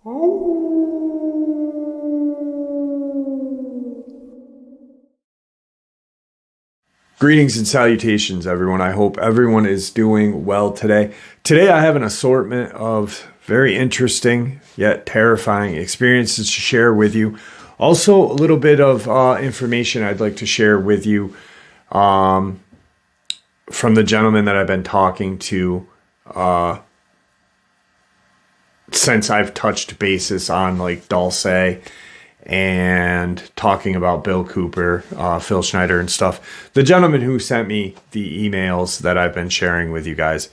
Greetings and salutations, everyone. I hope everyone is doing well today. Today, I have an assortment of very interesting yet terrifying experiences to share with you. Also, a little bit of information I'd like to share with you from the gentleman that I've been talking to since I've touched bases on like Dulce and talking about Bill Cooper, Phil Schneider and stuff. The gentleman who sent me the emails that I've been sharing with you guys.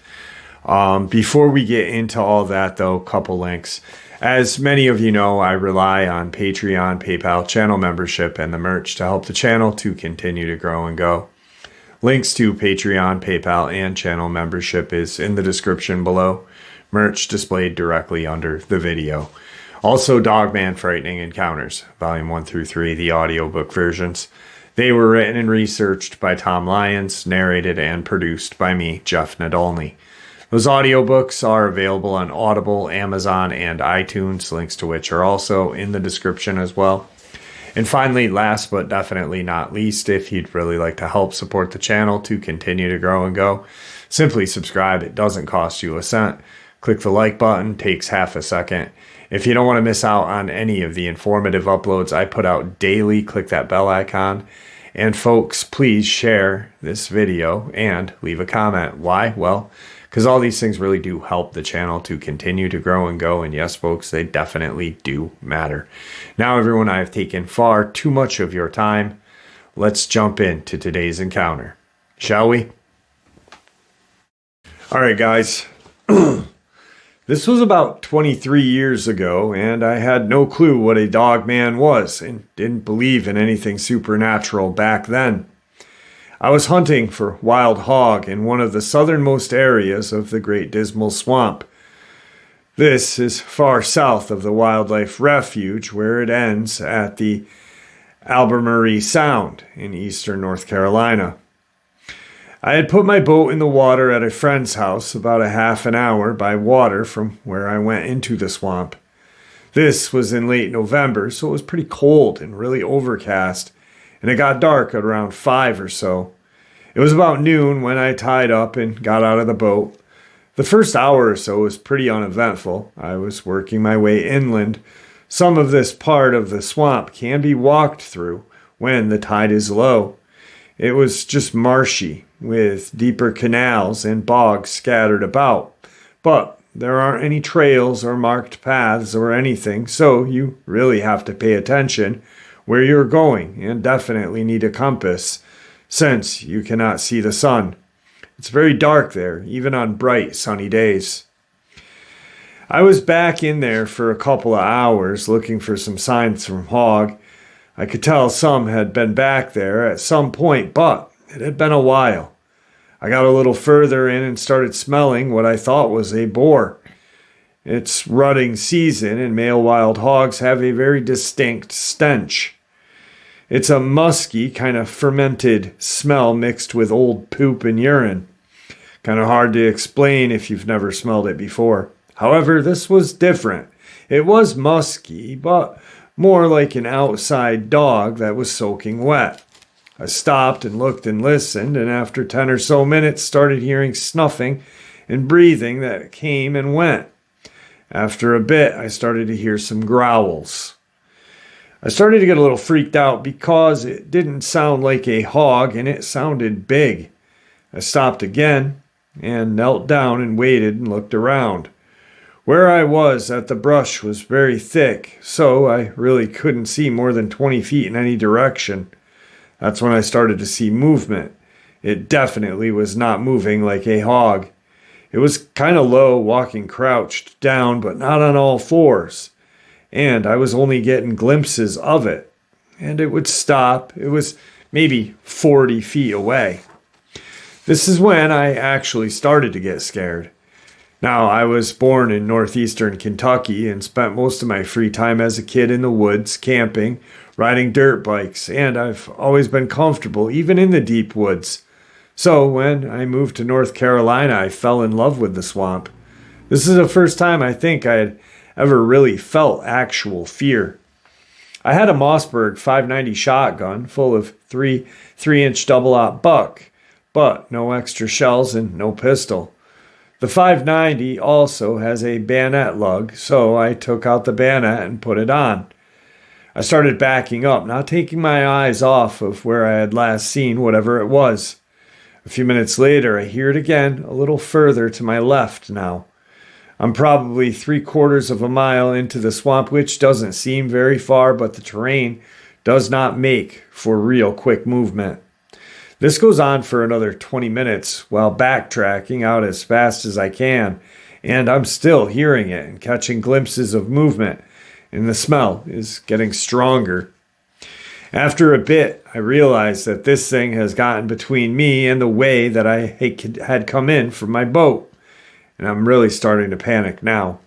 Before we get into all that though, a couple links. As many of you know, I rely on Patreon, PayPal, channel membership, and the merch to help the channel to continue to grow and go. Links to Patreon, PayPal, and channel membership is in the description below. Merch displayed directly under the video. Also, Dogman Frightening Encounters, Volume 1 through 3, the audiobook versions. They were written and researched by Tom Lyons, narrated and produced by me, Jeff Nadolny. Those audiobooks are available on Audible, Amazon, and iTunes, links to which are also in the description as well. And finally, last but definitely not least, if you'd really like to help support the channel to continue to grow and go, simply subscribe. It doesn't cost you a cent. Click the like button, takes half a second. If you don't want to miss out on any of the informative uploads I put out daily, click that bell icon. And folks, please share this video and leave a comment. Why? Well, because all these things really do help the channel to continue to grow and go. And yes, folks, they definitely do matter. Now, everyone, I have taken far too much of your time. Let's jump into today's encounter, shall we? All right, guys. This was about 23 years ago, and I had no clue what a dogman was and didn't believe in anything supernatural back then. I was hunting for wild hog in one of the southernmost areas of the Great Dismal Swamp. This is far south of the wildlife refuge where it ends at the Albemarle Sound in eastern North Carolina. I had put my boat in the water at a friend's house about a half an hour by water from where I went into the swamp. This was in late November, so it was pretty cold and really overcast, and it got dark at around 5 or so. It was about noon when I tied up and got out of the boat. The first hour or so was pretty uneventful. I was working my way inland. Some of this part of the swamp can be walked through when the tide is low. It was just marshy, with deeper canals and bogs scattered about. But there aren't any trails or marked paths or anything, so you really have to pay attention where you're going and definitely need a compass, since you cannot see the sun. It's very dark there, even on bright, sunny days. I was back in there for a couple of hours looking for some signs from hog. I could tell some had been back there at some point, but it had been a while. I got a little further in and started smelling what I thought was a boar. It's rutting season, and male wild hogs have a very distinct stench. It's a musky, kind of fermented smell mixed with old poop and urine. Kind of hard to explain if you've never smelled it before. However, this was different. It was musky, but more like an outside dog that was soaking wet. I stopped and looked and listened, and after 10 or so minutes started hearing snuffing and breathing that came and went. After a bit, I started to hear some growls. I started to get a little freaked out because it didn't sound like a hog and it sounded big. I stopped again and knelt down and waited and looked around. Where I was at the brush was very thick, so I really couldn't see more than 20 feet in any direction. That's when I started to see movement. It definitely was not moving like a hog. It was kind of low, walking crouched down, but not on all fours. And I was only getting glimpses of it. And it would stop. It was maybe 40 feet away. This is when I actually started to get scared. Now, I was born in northeastern Kentucky and spent most of my free time as a kid in the woods, camping, riding dirt bikes, and I've always been comfortable, even in the deep woods. So when I moved to North Carolina, I fell in love with the swamp. This is the first time I think I had ever really felt actual fear. I had a Mossberg 590 shotgun full of 3-inch double-aught buck, but no extra shells and no pistol. The 590 also has a bayonet lug, so I took out the bayonet and put it on. I started backing up, not taking my eyes off of where I had last seen whatever it was. A few minutes later, I hear it again, a little further to my left now. I'm probably 3/4 of a mile into the swamp, which doesn't seem very far, but the terrain does not make for real quick movement. This goes on for another 20 minutes while backtracking out as fast as I can, and I'm still hearing it and catching glimpses of movement, and the smell is getting stronger. After a bit, I realize that this thing has gotten between me and the way that I had come in from my boat, and I'm really starting to panic now.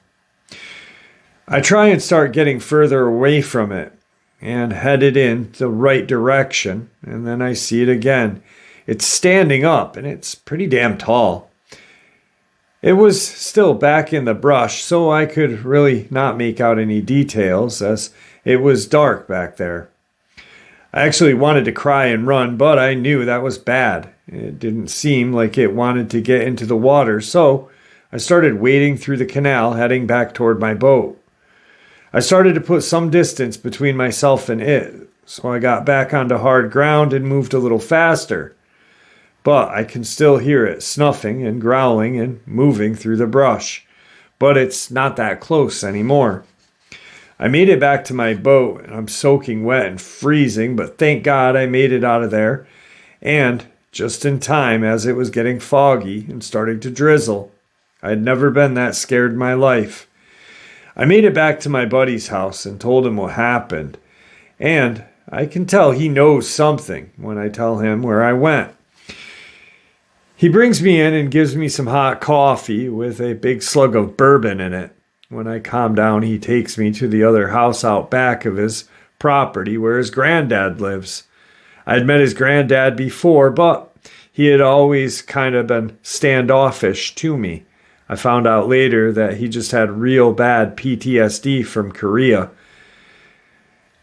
I try and start getting further away from it and headed in the right direction, and then I see it again. It's standing up, and it's pretty damn tall. It was still back in the brush, so I could really not make out any details as it was dark back there. I actually wanted to cry and run, but I knew that was bad. It didn't seem like it wanted to get into the water, so I started wading through the canal, heading back toward my boat. I started to put some distance between myself and it, so I got back onto hard ground and moved a little faster. But I can still hear it snuffing and growling and moving through the brush, but it's not that close anymore. I made it back to my boat, and I'm soaking wet and freezing, but thank God I made it out of there, and just in time as it was getting foggy and starting to drizzle. I had never been that scared in my life. I made it back to my buddy's house and told him what happened, and I can tell he knows something when I tell him where I went. He brings me in and gives me some hot coffee with a big slug of bourbon in it. When I calm down, he takes me to the other house out back of his property where his granddad lives. I'd met his granddad before, but he had always kind of been standoffish to me. I found out later that he just had real bad PTSD from Korea.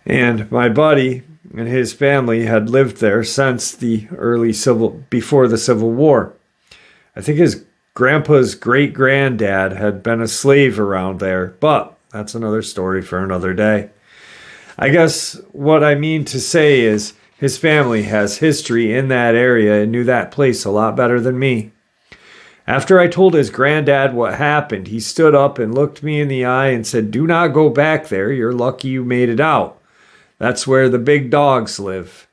And my buddy and his family had lived there since before the Civil War. I think his grandpa's great-granddad had been a slave around there, but that's another story for another day. I guess what I mean to say is his family has history in that area and knew that place a lot better than me. After I told his granddad what happened, he stood up and looked me in the eye and said, "Do not go back there. You're lucky you made it out. That's where the big dogs live."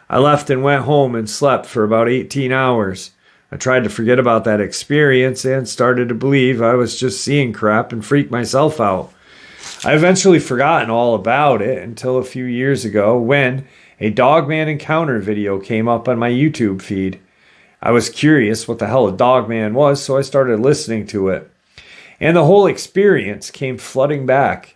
I left and went home and slept for about 18 hours. I tried to forget about that experience and started to believe I was just seeing crap and freaked myself out. I eventually forgotten all about it until a few years ago when a Dogman encounter video came up on my YouTube feed. I was curious what the hell a Dogman was, so I started listening to it. And the whole experience came flooding back.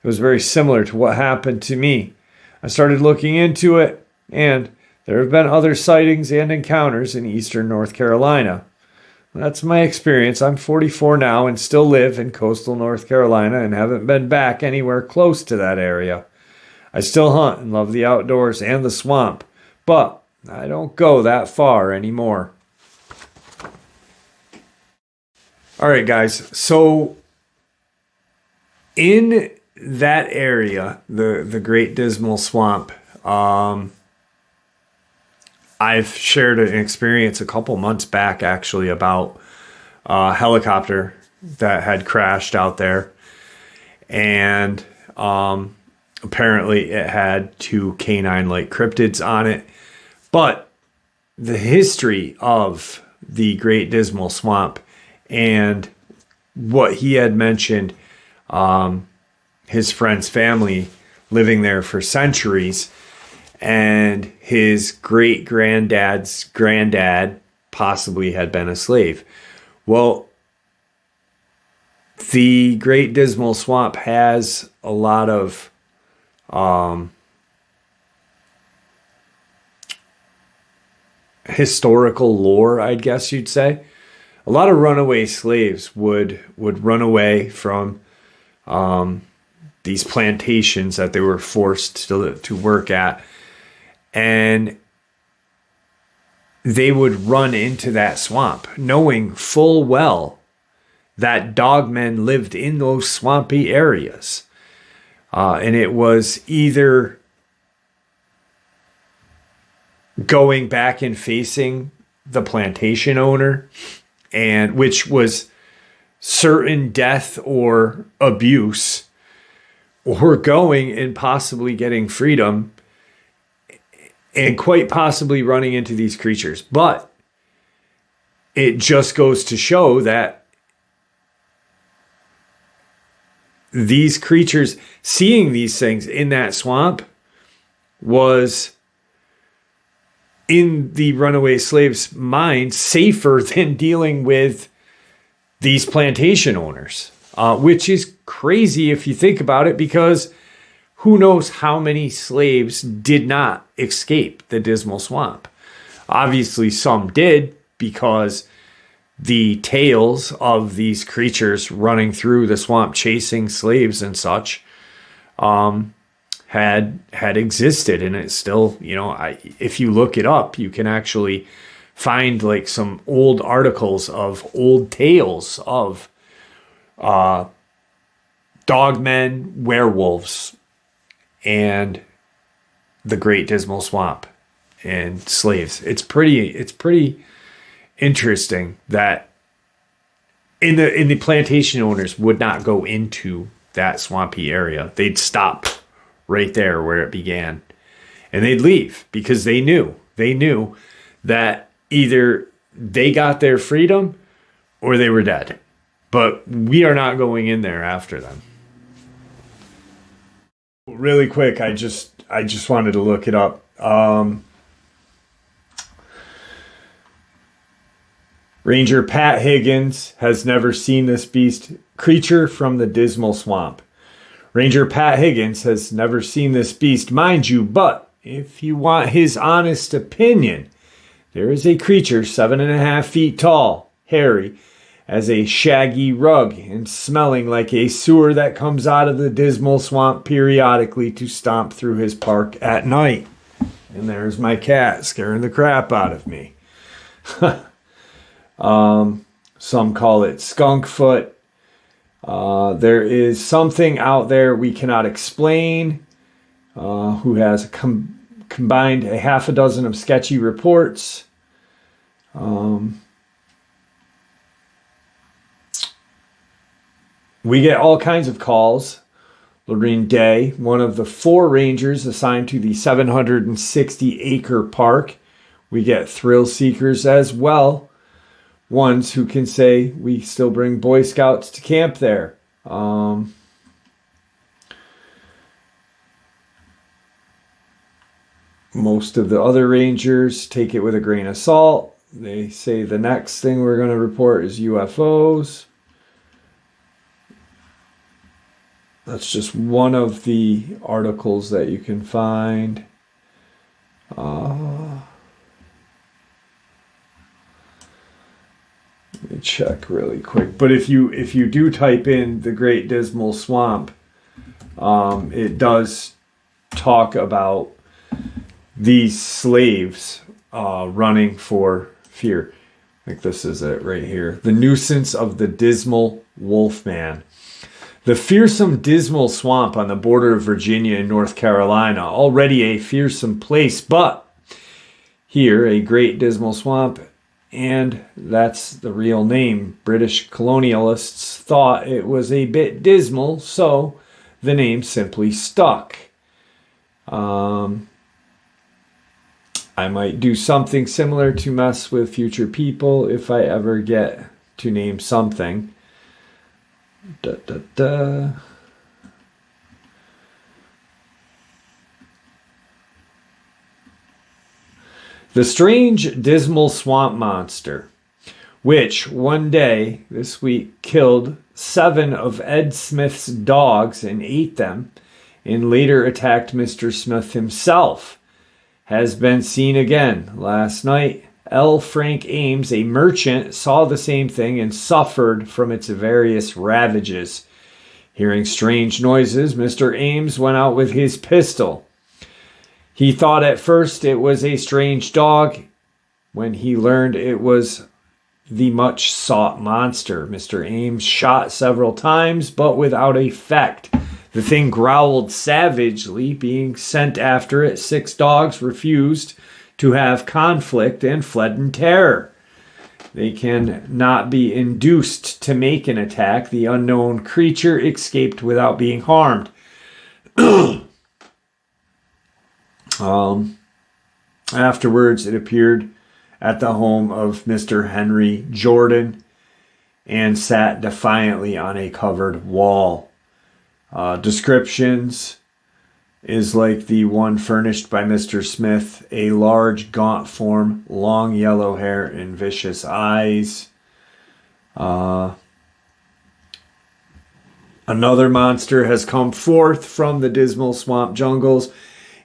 It was very similar to what happened to me. I started looking into it, and there have been other sightings and encounters in eastern North Carolina. That's my experience. I'm 44 now and still live in coastal North Carolina and haven't been back anywhere close to that area. I still hunt and love the outdoors and the swamp, but I don't go that far anymore. All right, guys. So in that area, the Great Dismal Swamp, I've shared an experience a couple months back, actually, about a helicopter that had crashed out there. And apparently it had 2 canine-like cryptids on it. But the history of the Great Dismal Swamp and what he had mentioned, his friend's family living there for centuries, and his great-granddad's granddad possibly had been a slave. Well, the Great Dismal Swamp has a lot of historical lore, I guess you'd say. A lot of runaway slaves would run away from these plantations that they were forced to work at. And they would run into that swamp, knowing full well that dogmen lived in those swampy areas. And it was either going back and facing the plantation owner, and which was certain death or abuse, or going and possibly getting freedom and quite possibly running into these creatures. But it just goes to show that these creatures, seeing these things in that swamp, was, in the runaway slave's mind, safer than dealing with these plantation owners, which is crazy if you think about it, because who knows how many slaves did not escape the Dismal Swamp. Obviously, some did, because the tales of these creatures running through the swamp chasing slaves and such had existed, and it's still, if you look it up, you can actually find like some old articles of old tales of dogmen, werewolves, and the Great Dismal Swamp and slaves. It's pretty interesting that in the plantation owners would not go into that swampy area. They'd stop right there where it began, and they'd leave because they knew that either they got their freedom or they were dead. But we are not going in there after them. Really quick, I just wanted to look it up. Ranger Pat Higgins has never seen this beast creature from the Dismal Swamp. Ranger Pat Higgins has never seen this beast, mind you, but if you want his honest opinion, there is a creature 7.5 feet tall, hairy, as a shaggy rug, and smelling like a sewer that comes out of the Dismal Swamp periodically to stomp through his park at night. And there's my cat scaring the crap out of me. Some call it skunkfoot. There is something out there we cannot explain, who has combined a half a dozen of sketchy reports. We get all kinds of calls. Lorraine Day, one of the 4 rangers assigned to the 760-acre park. We get thrill seekers as well. Ones who can say we still bring Boy Scouts to camp there. Most of the other rangers take it with a grain of salt. They say the next thing we're going to report is UFOs. That's just one of the articles that you can find. Let me check really quick. But if you do type in the Great Dismal Swamp, it does talk about these slaves running for fear. I think this is it right here. The nuisance of the Dismal Wolfman. The fearsome Dismal Swamp on the border of Virginia and North Carolina, already a fearsome place, but here a Great Dismal Swamp, and that's the real name. British colonialists thought it was a bit dismal, so the name simply stuck. I might do something similar to mess with future people if I ever get to name something. The strange Dismal Swamp monster, which one day this week killed 7 of Ed Smith's dogs and ate them, and later attacked Mr. Smith himself, has been seen again. Last night, L. Frank Ames, a merchant, saw the same thing and suffered from its various ravages. Hearing strange noises, Mr. Ames went out with his pistol. He thought at first it was a strange dog. When he learned it was the much-sought monster, Mr. Ames shot several times, but without effect. The thing growled savagely, being sent after it. 6 dogs refused to have conflict and fled in terror. They can not be induced to make an attack. The unknown creature escaped without being harmed. Afterwards, it appeared at the home of Mr. Henry Jordan and sat defiantly on a covered wall. Descriptions is like the one furnished by Mr. Smith, a large, gaunt form, long yellow hair, and vicious eyes. Another monster has come forth from the Dismal Swamp jungles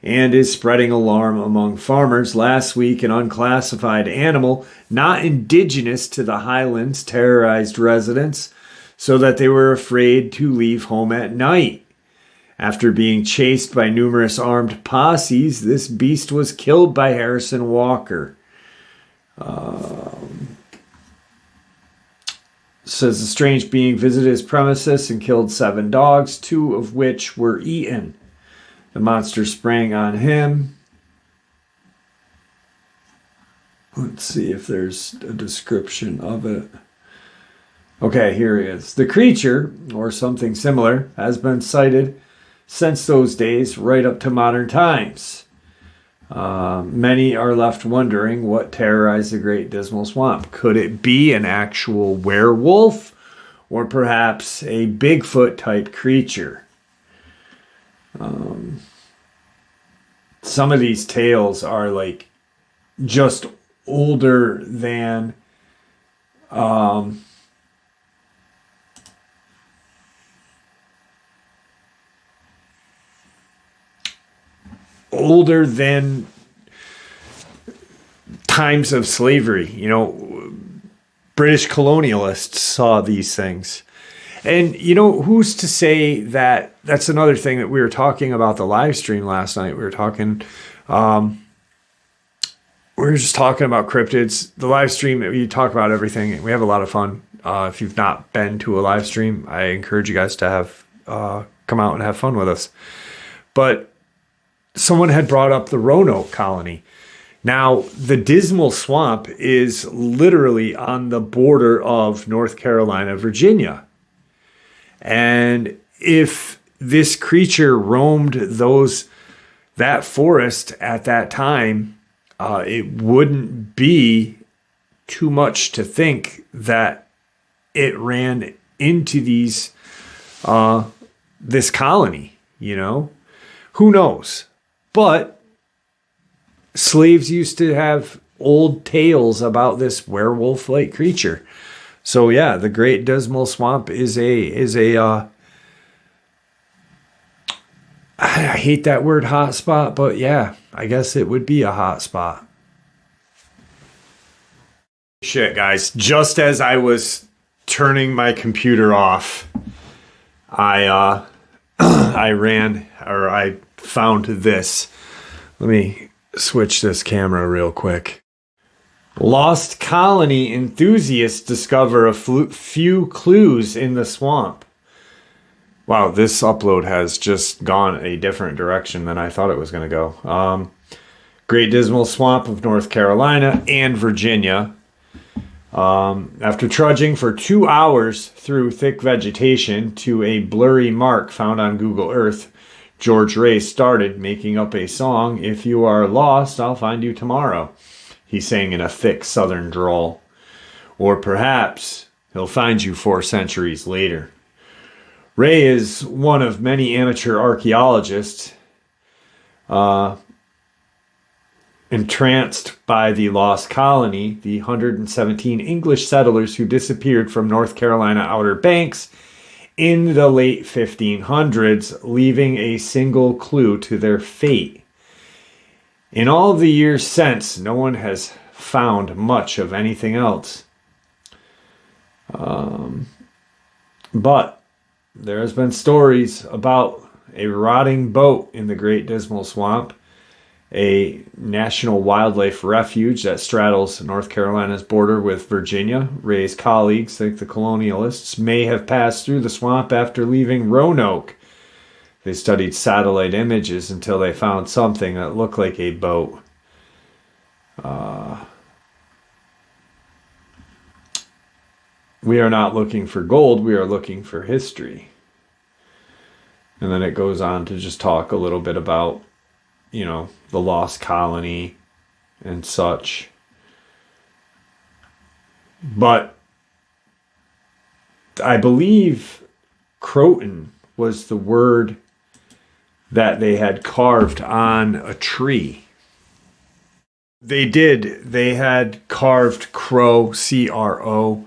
and is spreading alarm among farmers. Last week, an unclassified animal, not indigenous to the highlands, terrorized residents so that they were afraid to leave home at night. After being chased by numerous armed posses, this beast was killed by Harrison Walker. Says the strange being visited his premises and killed 7 dogs, 2 of which were eaten. The monster sprang on him. Let's see if there's a description of it. Okay, here it is. The creature, or something similar, has been sighted since those days right up to modern times. Many are left wondering what terrorized the Great Dismal Swamp. Could it be an actual werewolf or perhaps a Bigfoot type creature? Some of these tales are like just older than times of slavery. You know, British colonialists saw these things. And, you know, who's to say that that's another thing that we were talking about the live stream last night. We were just talking about cryptids. The live stream, we talk about everything. We have a lot of fun. If you've not been to a live stream, I encourage you guys to have come out and have fun with us. But someone had brought up the Roanoke colony. Now, the Dismal Swamp is literally on the border of North Carolina, Virginia. And if this creature roamed that forest at that time, it wouldn't be too much to think that it ran into this colony, you know? Who knows? But slaves used to have old tales about this werewolf-like creature. So yeah, the Great Dismal Swamp is a I hate that word hot spot, but yeah, I guess it would be a hot spot. Shit, guys, just as I was turning my computer off, I found this. Let me switch this camera real quick. Lost colony enthusiasts discover a few clues in the swamp. Wow, this upload has just gone a different direction than I thought it was going to go. Great Dismal Swamp of North Carolina and Virginia. After trudging for 2 hours through thick vegetation to a blurry mark found on Google Earth, George Ray started making up a song. If you are lost, I'll find you tomorrow. He sang in a thick southern drawl. Or perhaps he'll find you 4 centuries later. Ray is one of many amateur archaeologists entranced by the lost colony, the 117 English settlers who disappeared from North Carolina Outer Banks in the late 1500s, leaving a single clue to their fate. In all the years since, no one has found much of anything else. But there has been stories about a rotting boat in the Great Dismal Swamp, a national wildlife refuge that straddles North Carolina's border with Virginia. Ray's colleagues think the colonialists may have passed through the swamp after leaving Roanoke. They studied satellite images until they found something that looked like a boat. We are not looking for gold, we are looking for history. And then it goes on to just talk a little bit about, the lost colony and such. But I believe Croatoan was the word that they had carved on a tree. They had carved Crow, C-R-O,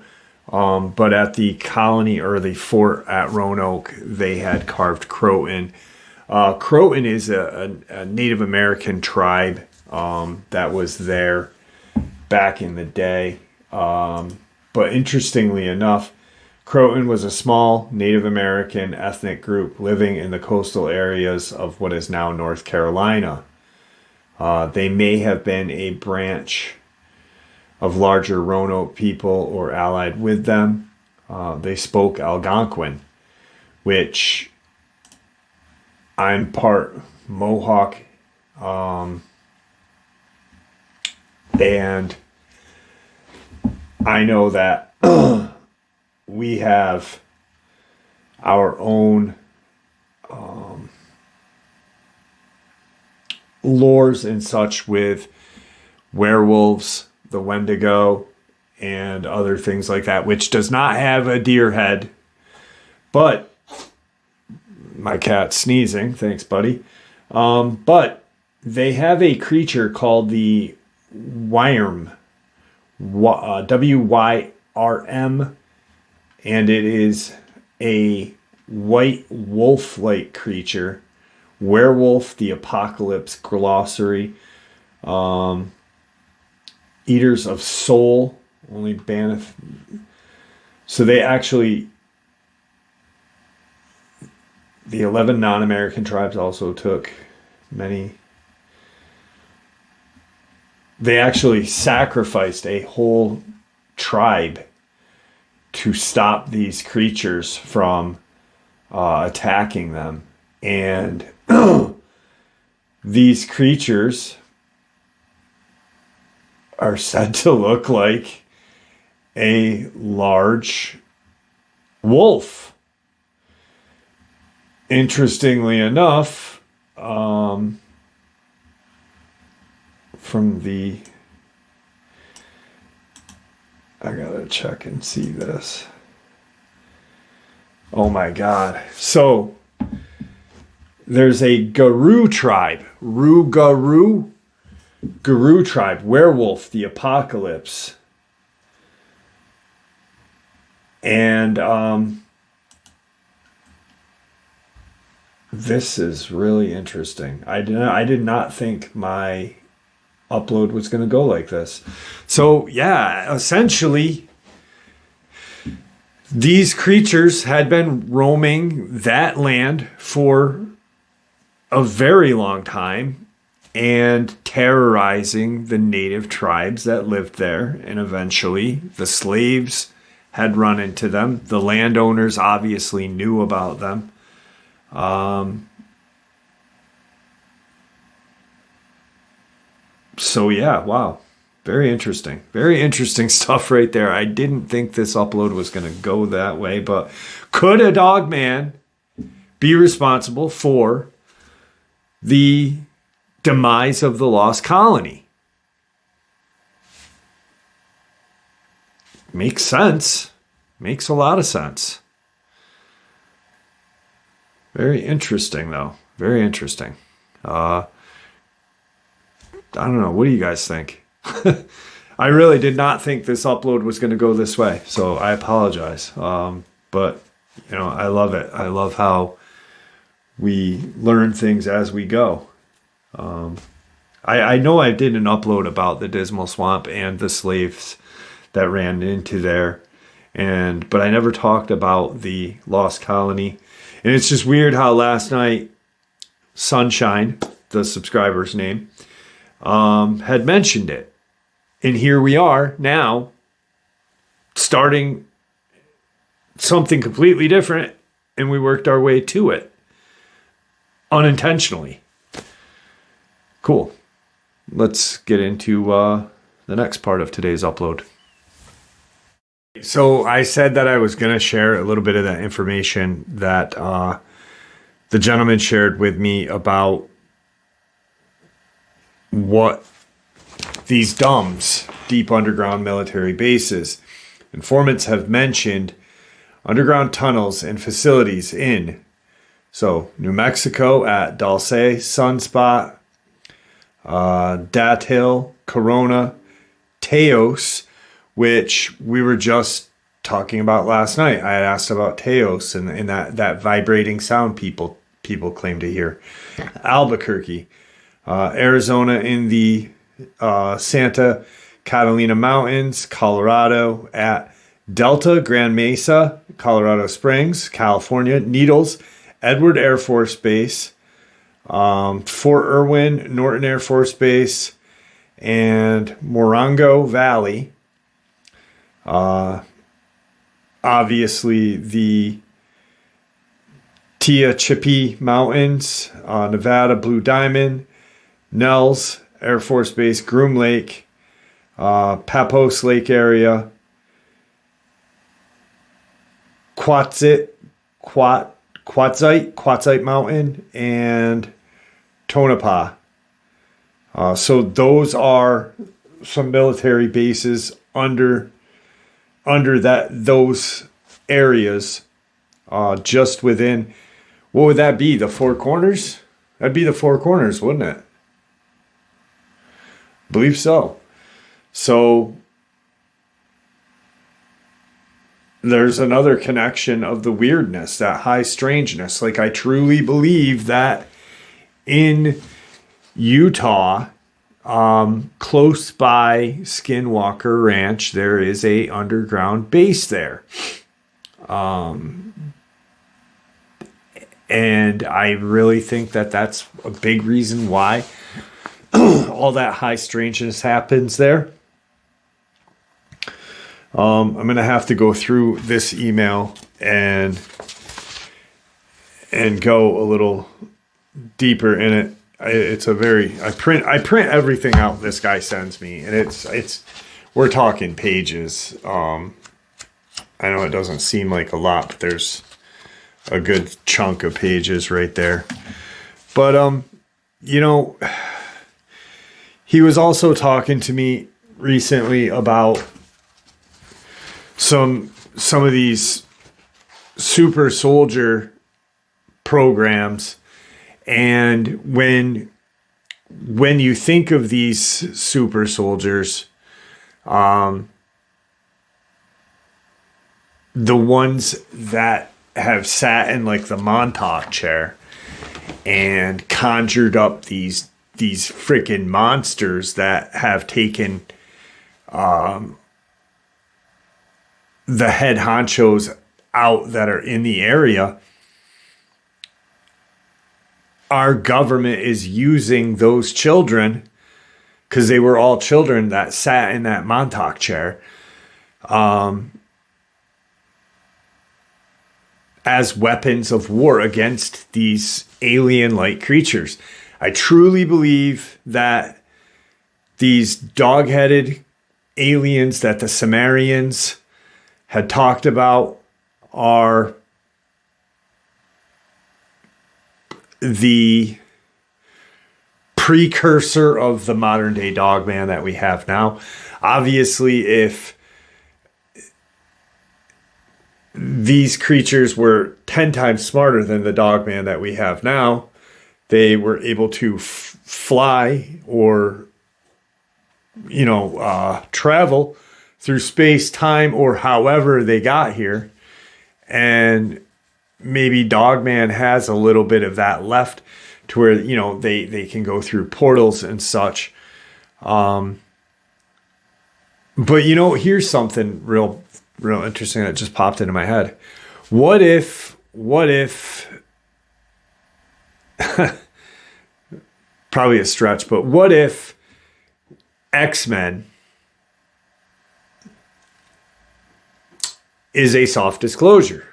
but at the colony or the fort at Roanoke, they had carved Croatoan. Croatoan is a Native American tribe that was there back in the day. But interestingly enough, Croatoan was a small Native American ethnic group living in the coastal areas of what is now North Carolina. They may have been a branch of larger Roanoke people or allied with them. They spoke Algonquin, which I'm part Mohawk, and I know that we have our own lores and such with werewolves, the Wendigo, and other things like that, which does not have a deer head. But my cat's sneezing, thanks, buddy. But they have a creature called the Wyrm, W-Y-R-M, and it is a white wolf-like creature. Werewolf, the Apocalypse Glossary. Eaters of Soul, only banneth. So they actually, the 11 non-American tribes also took many. They actually sacrificed a whole tribe to stop these creatures from attacking them. And these creatures are said to look like a large wolf. Interestingly enough, from the... I gotta check and see this. Oh my God. So, there's a Garou tribe. Garou tribe. Werewolf, the Apocalypse. And this is really interesting. I did not think my upload was going to go like this. So yeah, essentially, these creatures had been roaming that land for a very long time and terrorizing the native tribes that lived there. And eventually the slaves had run into them. The landowners obviously knew about them. So yeah, wow. Very interesting. Very interesting stuff right there. I didn't think this upload was going to go that way, but could a Dogman be responsible for the demise of the lost colony? Makes sense. Makes a lot of sense. Very interesting, though. Very interesting. I don't know. What do you guys think? I really did not think this upload was going to go this way, so I apologize. But, I love it. I love how we learn things as we go. I know I did an upload about the Dismal Swamp and the slaves that ran into there. But I never talked about the Lost Colony. And it's just weird how last night Sunshine, the subscriber's name, had mentioned it. And here we are now starting something completely different, and we worked our way to it unintentionally. Cool. Let's get into the next part of today's upload. So I said that I was going to share a little bit of that information that the gentleman shared with me about what these DUMBs, deep underground military bases, informants have mentioned underground tunnels and facilities in New Mexico at Dulce, Sunspot, Datil, Corona, Teos, which we were just talking about last night. I had asked about Teos and that vibrating sound people claim to hear. Albuquerque, Arizona in the Santa Catalina Mountains, Colorado at Delta, Grand Mesa, Colorado Springs, California, Needles, Edward Air Force Base, Fort Irwin, Norton Air Force Base, and Morongo Valley. Obviously, the Tehachapi Mountains, Nevada, Blue Diamond, Nels Air Force Base, Groom Lake, Papos Lake area, Quartzite Mountain, and Tonopah. So those are some military bases under those areas, just within. What would that be? The Four Corners? That'd be the Four Corners, wouldn't it? I believe so. So there's another connection of the weirdness, that high strangeness. Like, I truly believe that in Utah, close by Skinwalker Ranch, there is a underground base there. And I really think that that's a big reason why all that high strangeness happens there. I'm going to have to go through this email and go a little deeper in it. It's a very, I print everything out this guy sends me, and it's we're talking pages. I know it doesn't seem like a lot, but there's a good chunk of pages right there. But he was also talking to me recently about some of these super soldier programs, and when you think of these super soldiers, the ones that have sat in like the Montauk chair and conjured up these freaking monsters that have taken the head honchos out that are in the area, our government is using those children, because they were all children that sat in that Montauk chair, as weapons of war against these alien-like creatures. I truly believe that these dog-headed aliens that the Sumerians had talked about are the precursor of the modern day Dogman that we have now. Obviously, if these creatures were 10 times smarter than the Dogman that we have now, they were able to fly or travel through space, time, or however they got here. And maybe Dogman has a little bit of that left, to where, they can go through portals and such. But here's something real real interesting that just popped into my head. What if probably a stretch, but what if X-Men is a soft disclosure?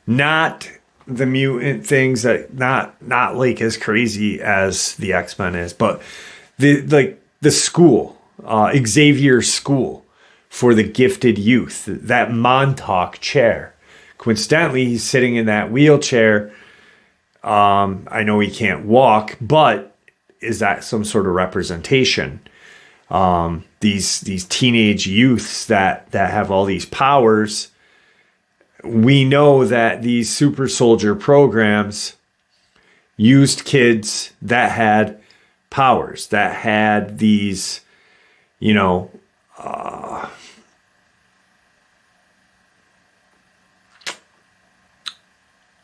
Not the mutant things, that not like as crazy as the X-Men is, but the school, Xavier's school for the gifted youth, that Montauk chair. Coincidentally, he's sitting in that wheelchair. I know he can't walk, but is that some sort of representation? These teenage youths that have all these powers. We know that these super soldier programs used kids that had powers, that had these,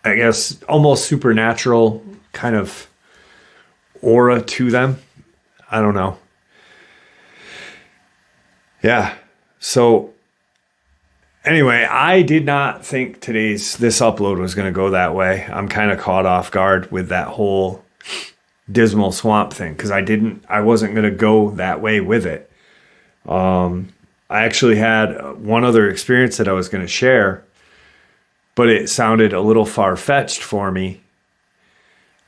I guess almost supernatural kind of aura to them. I don't know. Yeah. So anyway, I did not think this upload was going to go that way. I'm kind of caught off guard with that whole Dismal Swamp thing, because I wasn't going to go that way with it. I actually had one other experience that I was going to share, but it sounded a little far-fetched for me.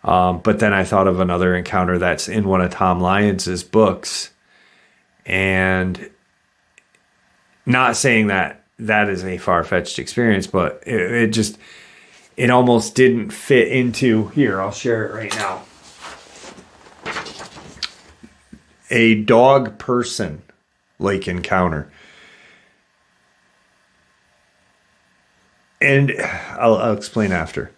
But then I thought of another encounter that's in one of Tom Lyons' books. And not saying that is a far-fetched experience, but it almost didn't fit into... Here, I'll share it right now. A dog person like encounter. And I'll explain after.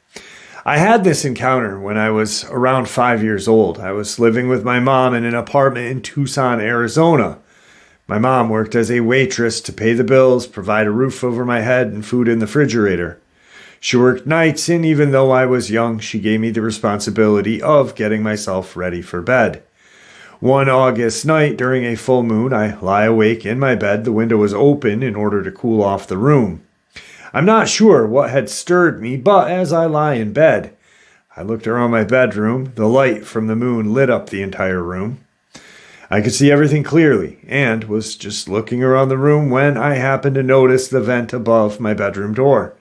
I had this encounter when I was around 5 years old. I was living with my mom in an apartment in Tucson, Arizona. My mom worked as a waitress to pay the bills, provide a roof over my head, and food in the refrigerator. She worked nights, and even though I was young, she gave me the responsibility of getting myself ready for bed. One August night during a full moon, I lie awake in my bed. The window was open in order to cool off the room. I'm not sure what had stirred me, but as I lie in bed, I looked around my bedroom. The light from the moon lit up the entire room. I could see everything clearly and was just looking around the room when I happened to notice the vent above my bedroom door.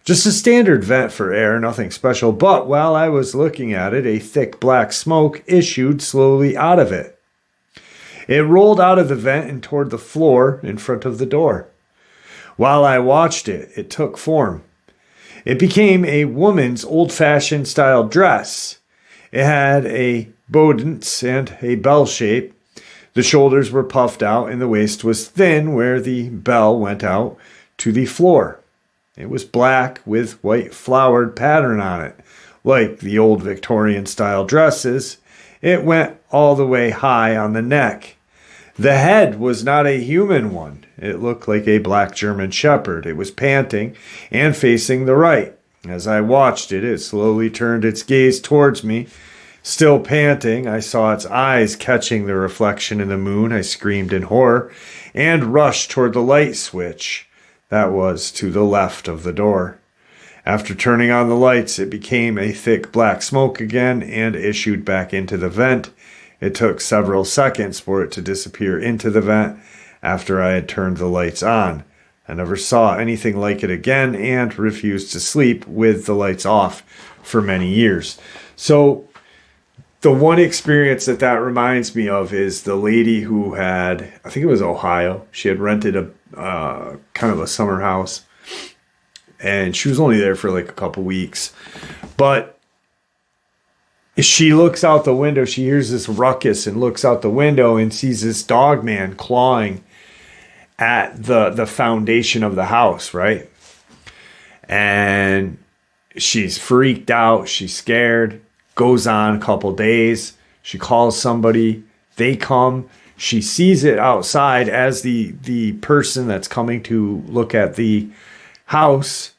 Just a standard vent for air, nothing special, but while I was looking at it, a thick black smoke issued slowly out of it. It rolled out of the vent and toward the floor in front of the door. While I watched it, it took form. It became a woman's old-fashioned style dress. It had a bodance and a bell shape. The shoulders were puffed out and the waist was thin where the bell went out to the floor. It was black with white flowered pattern on it, like the old Victorian style dresses. It went all the way high on the neck. The head was not a human one. It looked like a black German shepherd. It was panting and facing the right. As I watched it, it slowly turned its gaze towards me. Still panting, I saw its eyes catching the reflection in the moon. I screamed in horror and rushed toward the light switch. That was to the left of the door. After turning on the lights, it became a thick black smoke again and issued back into the vent. It took several seconds for it to disappear into the vent after I had turned the lights on. I never saw anything like it again and refused to sleep with the lights off for many years. So the one experience that reminds me of is the lady who had, I think it was Ohio. She had rented a kind of a summer house, and she was only there for like a couple weeks. But she looks out the window. She hears this ruckus and looks out the window and sees this Dogman clawing at the foundation of the house, right? And she's freaked out. She's scared. Goes on a couple days. She calls somebody. They come. She sees it outside as the person that's coming to look at the house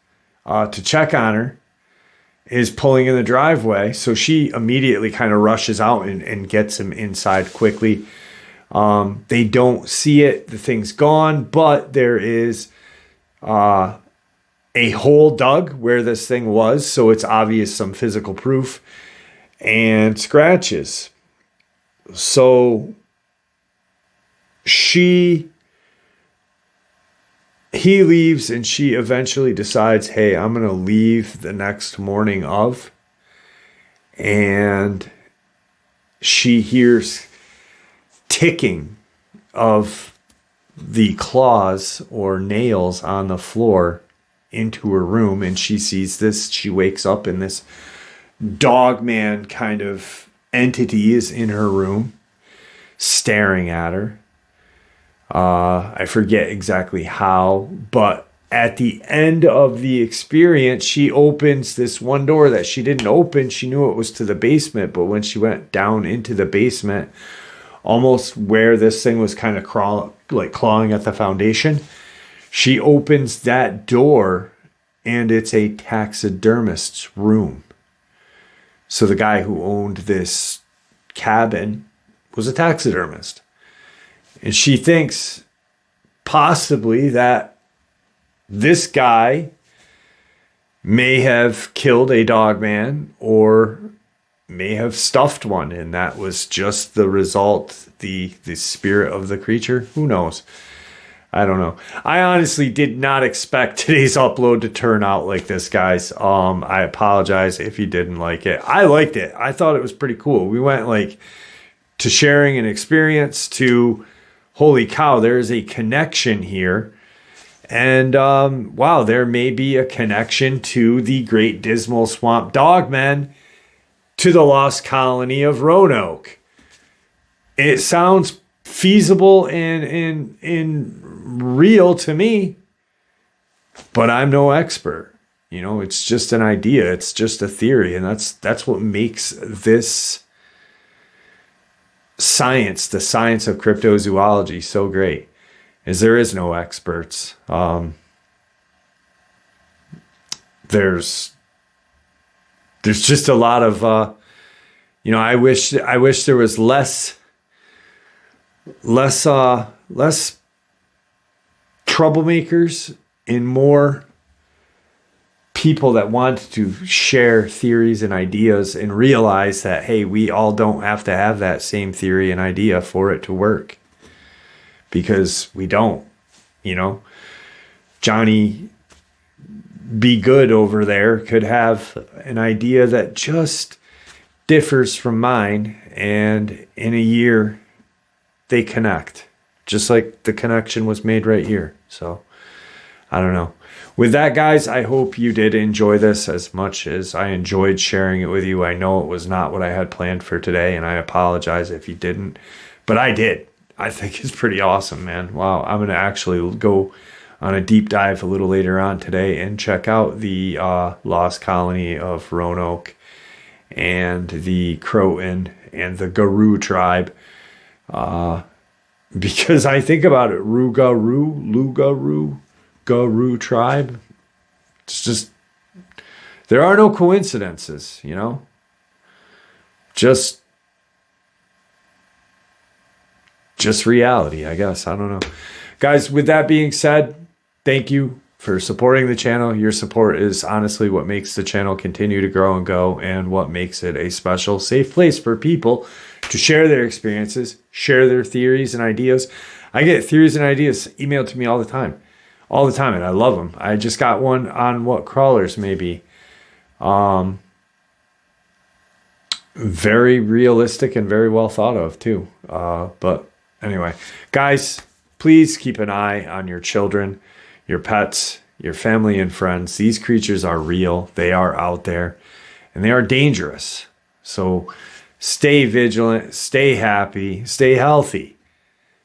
to check on her is pulling in the driveway. So she immediately kind of rushes out and gets him inside quickly. They don't see it. The thing's gone, but there is a hole dug where this thing was, so it's obvious some physical proof, and scratches. So he leaves, and she eventually decides, hey, I'm going to leave the next morning of. And she hears ticking of the claws or nails on the floor into her room, and she sees this. She wakes up, and this Dogman kind of entity is in her room staring at her. I forget exactly how, but at the end of the experience, she opens this one door that she didn't open. She knew it was to the basement, but when she went down into the basement, almost where this thing was kind of clawing at the foundation, she opens that door, and it's a taxidermist's room. So the guy who owned this cabin was a taxidermist. And she thinks possibly that this guy may have killed a Dogman or may have stuffed one, and that was just the result, the spirit of the creature. Who knows? I don't know. I honestly did not expect today's upload to turn out like this, guys. I apologize if you didn't like it. I liked it. I thought it was pretty cool. We went to sharing an experience to, holy cow, there is a connection here. And wow, there may be a connection to the Great Dismal Swamp Dogmen, to the lost colony of Roanoke. It sounds feasible and real to me, but I'm no expert. It's just an idea. It's just a theory, and that's what makes this science, the science of cryptozoology, so great. Is there is no experts. There's just a lot of I wish there was less troublemakers and more people that want to share theories and ideas and realize that, hey, we all don't have to have that same theory and idea for it to work, because we don't. Johnny Be Good over there could have an idea that just differs from mine, and in a year they connect, just like the connection was made right here. So I don't know. With that, guys, I hope you did enjoy this as much as I enjoyed sharing it with you. I know it was not what I had planned for today, and I apologize if you didn't, but I did. I think it's pretty awesome, man. Wow, I'm going to actually go on a deep dive a little later on today and check out the lost colony of Roanoke and the Croatoan and the Garou tribe. Because I think about it, Garou tribe. It's just, there are no coincidences, Just reality, I guess. I don't know. Guys, with that being said, thank you for supporting the channel. Your support is honestly what makes the channel continue to grow and go, and what makes it a special, safe place for people to share their experiences, share their theories and ideas. I get theories and ideas emailed to me all the time, and I love them. I just got one on what crawlers may be. Very realistic and very well thought of too. But anyway, guys, please keep an eye on your children, your pets, your family and friends. These creatures are real. They are out there, and they are dangerous. So stay vigilant, stay happy, stay healthy,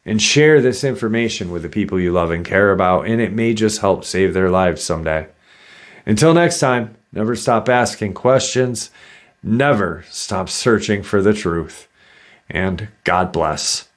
and share this information with the people you love and care about, and it may just help save their lives someday. Until next time, never stop asking questions, never stop searching for the truth, and God bless.